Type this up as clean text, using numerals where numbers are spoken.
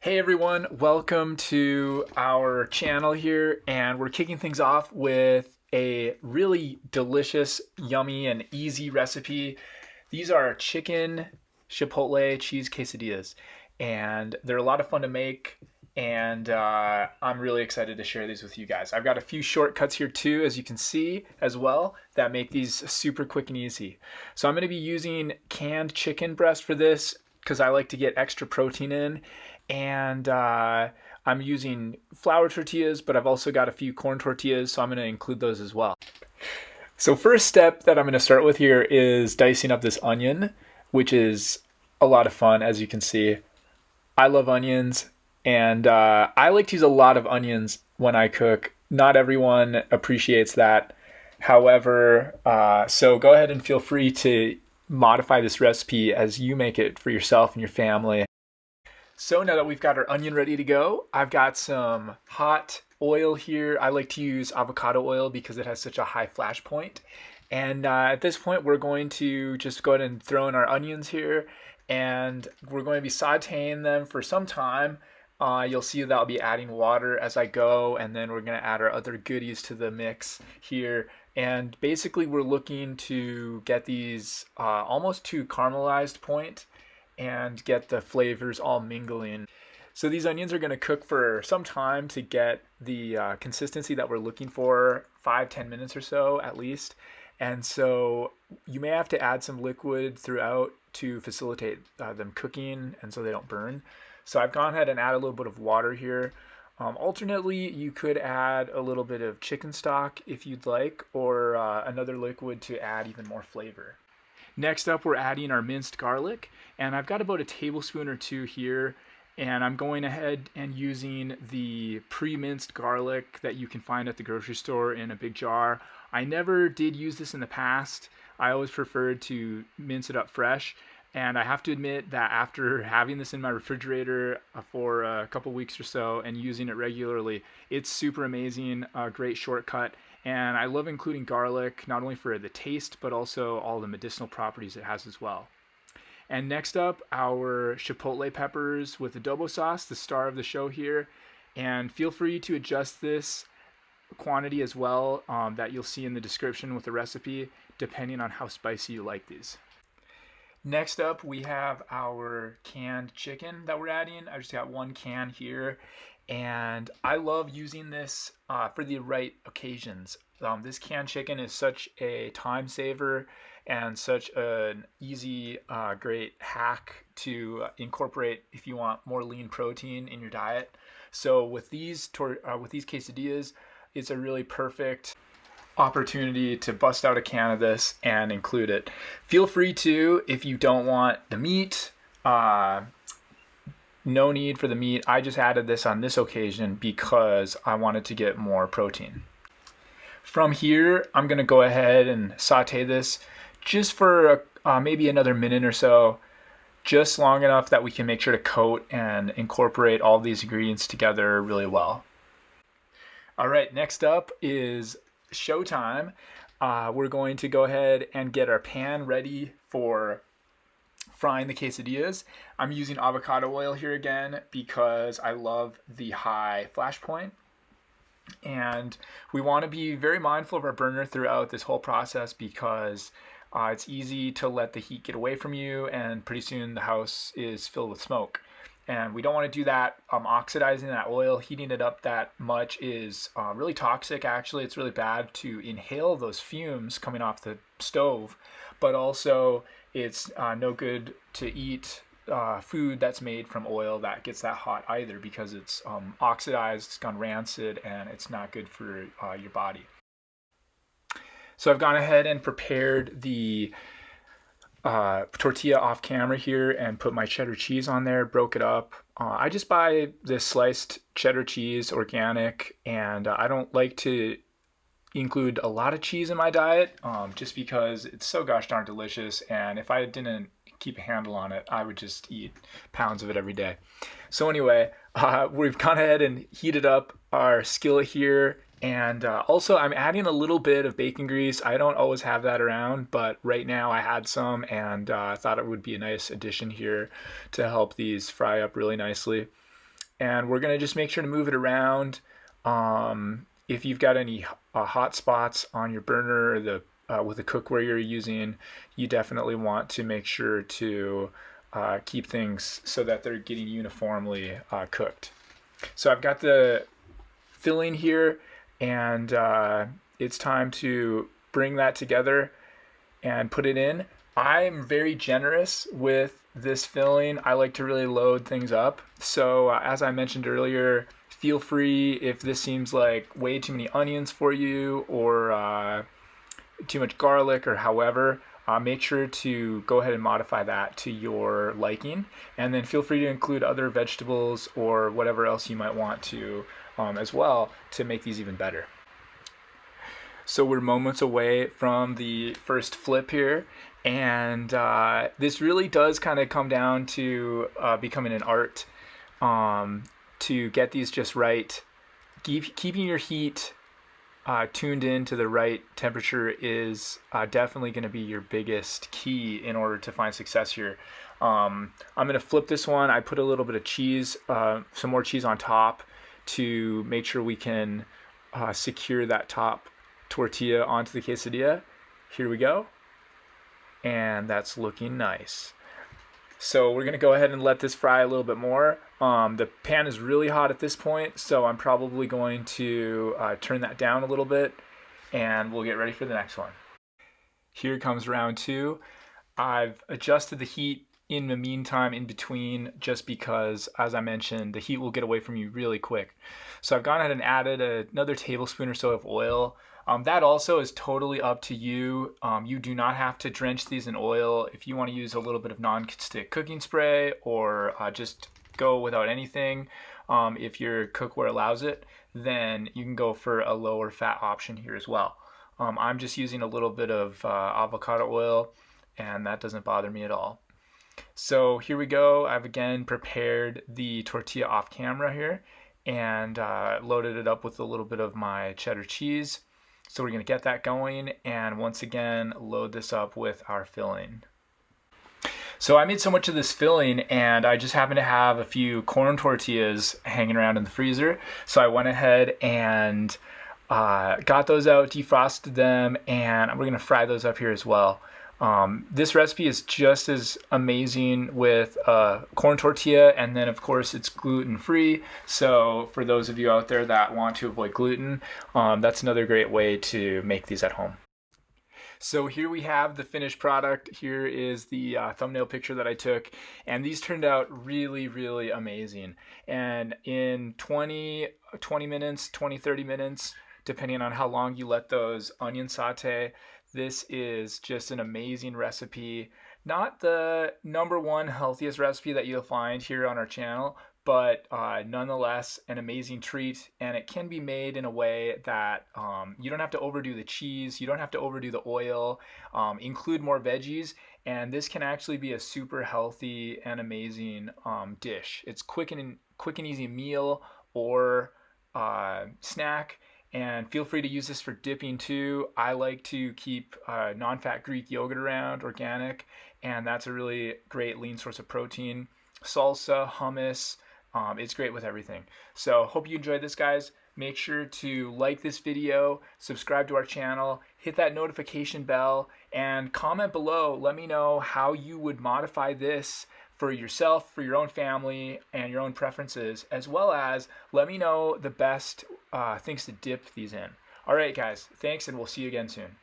Hey everyone, welcome to our channel here, and we're kicking things off with a really delicious, yummy, and easy recipe. These are chicken Chipotle cheese quesadillas, and they're a lot of fun to make, and I'm really excited to share these with you guys. I've got a few shortcuts here too, as you can see as well, that make these super quick and easy. So I'm going to be using canned chicken breast for this because I like to get extra protein in, and I'm using flour tortillas, but I've also got a few corn tortillas, so I'm going to include those as well. So first step that I'm going to start with here is dicing up this onion, which is a lot of fun, as you can see. I love onions, and I like to use a lot of onions when I cook. Not everyone appreciates that. However, so go ahead and feel free to modify this recipe as you make it for yourself and your family. So now that we've got our onion ready to go, I've got some hot oil here. I like to use avocado oil because it has such a high flash point. And at this point, we're going to just go ahead and throw in our onions here, and we're going to be sauteing them for some time. You'll see that I'll be adding water as I go, and then we're going to add our other goodies to the mix here. And basically, we're looking to get these almost to caramelized point and get the flavors all mingling. So these onions are going to cook for some time to get the consistency that we're looking for, 5-10 minutes or so at least. And so you may have to add some liquid throughout to facilitate them cooking and so they don't burn. So I've gone ahead and added a little bit of water here. Alternately, you could add a little bit of chicken stock if you'd like, or another liquid to add even more flavor. Next up, we're adding our minced garlic, and I've got about a tablespoon or two here, and I'm going ahead and using the pre-minced garlic that you can find at the grocery store in a big jar. I never did use this in the past. I always preferred to mince it up fresh, and I have to admit that after having this in my refrigerator for a couple weeks or so and using it regularly, it's super amazing, a great shortcut. And I love including garlic, not only for the taste, but also all the medicinal properties it has as well. And next up, our Chipotle peppers with adobo sauce, the star of the show here. And feel free to adjust this quantity as well that you'll see in the description with the recipe, depending on how spicy you like these. Next up, we have our canned chicken that we're adding. I just got one can here, and I love using this for the right occasions. This canned chicken is such a time saver and such an easy, great hack to incorporate if you want more lean protein in your diet. So with these quesadillas, it's a really perfect opportunity to bust out a can of this and include it. Feel free to, if you don't want the meat, no need for the meat. I just added this on this occasion because I wanted to get more protein. From here, I'm going to go ahead and saute this just for maybe another minute or so, just long enough that we can make sure to coat and incorporate all these ingredients together really well. All right, next up is showtime. We're going to go ahead and get our pan ready for frying the quesadillas. I'm using avocado oil here again because I love the high flash point. And we want to be very mindful of our burner throughout this whole process because it's easy to let the heat get away from you, and pretty soon the house is filled with smoke. And we don't want to do that. Oxidizing that oil, heating it up that much is really toxic. Actually, it's really bad to inhale those fumes coming off the stove, but also it's no good to eat food that's made from oil that gets that hot either, because it's oxidized, it's gone rancid, and it's not good for your body. So I've gone ahead and prepared the tortilla off camera here and put my cheddar cheese on there, broke it up. I just buy this sliced cheddar cheese, organic, and I don't like to include a lot of cheese in my diet just because it's so gosh darn delicious, and if I didn't keep a handle on it, I would just eat pounds of it every day. So anyway, we've gone ahead and heated up our skillet here. And also, I'm adding a little bit of bacon grease. I don't always have that around, but right now I had some, and I thought it would be a nice addition here to help these fry up really nicely. And we're gonna just make sure to move it around. If you've got any hot spots on your burner or with the cookware you're using, you definitely want to make sure to keep things so that they're getting uniformly cooked. So I've got the filling here, and it's time to bring that together and put it in. I'm very generous with this filling. I like to really load things up. So as I mentioned earlier, feel free if this seems like way too many onions for you, or too much garlic, or however, make sure to go ahead and modify that to your liking. And then feel free to include other vegetables or whatever else you might want to as well to make these even better. So we're moments away from the first flip here, and this really does kind of come down to becoming an art to get these just right. Keeping your heat tuned in to the right temperature is definitely going to be your biggest key in order to find success here. I'm going to flip this one. I put a little bit of cheese, some more cheese on top to make sure we can secure that top tortilla onto the quesadilla. Here we go. And that's looking nice. So we're gonna go ahead and let this fry a little bit more. The pan is really hot at this point, so I'm probably going to turn that down a little bit, and we'll get ready for the next one. Here comes round two. I've adjusted the heat in the meantime in between, just because, as I mentioned, the heat will get away from you really quick. So I've gone ahead and added another tablespoon or so of oil. That also is totally up to you. You do not have to drench these in oil. If you want to use a little bit of non-stick cooking spray, or just go without anything, if your cookware allows it, then you can go for a lower fat option here as well. I'm just using a little bit of avocado oil, and that doesn't bother me at all. So here we go. I've again prepared the tortilla off camera here, and loaded it up with a little bit of my cheddar cheese. So we're going to get that going, and once again load this up with our filling. So I made so much of this filling, and I just happen to have a few corn tortillas hanging around in the freezer. So I went ahead and got those out, defrosted them, and we're going to fry those up here as well. This recipe is just as amazing with corn tortilla, and then of course it's gluten-free. So for those of you out there that want to avoid gluten, that's another great way to make these at home. So here we have the finished product. Here is the thumbnail picture that I took, and these turned out really, really amazing. And in 20 minutes, 30 minutes, depending on how long you let those onions saute, this is just an amazing recipe. Not the #1 healthiest recipe that you'll find here on our channel, but nonetheless an amazing treat. And it can be made in a way that you don't have to overdo the cheese, you don't have to overdo the oil, include more veggies, and this can actually be a super healthy and amazing dish. It's quick and easy meal or snack. And feel free to use this for dipping too. I like to keep non-fat Greek yogurt around, organic, and that's a really great lean source of protein. Salsa, hummus, it's great with everything. So hope you enjoyed this, guys. Make sure to like this video, subscribe to our channel, hit that notification bell, and comment below. Let me know how you would modify this for yourself, for your own family, and your own preferences, as well as let me know the best things to dip these in. All right, guys, thanks, and we'll see you again soon.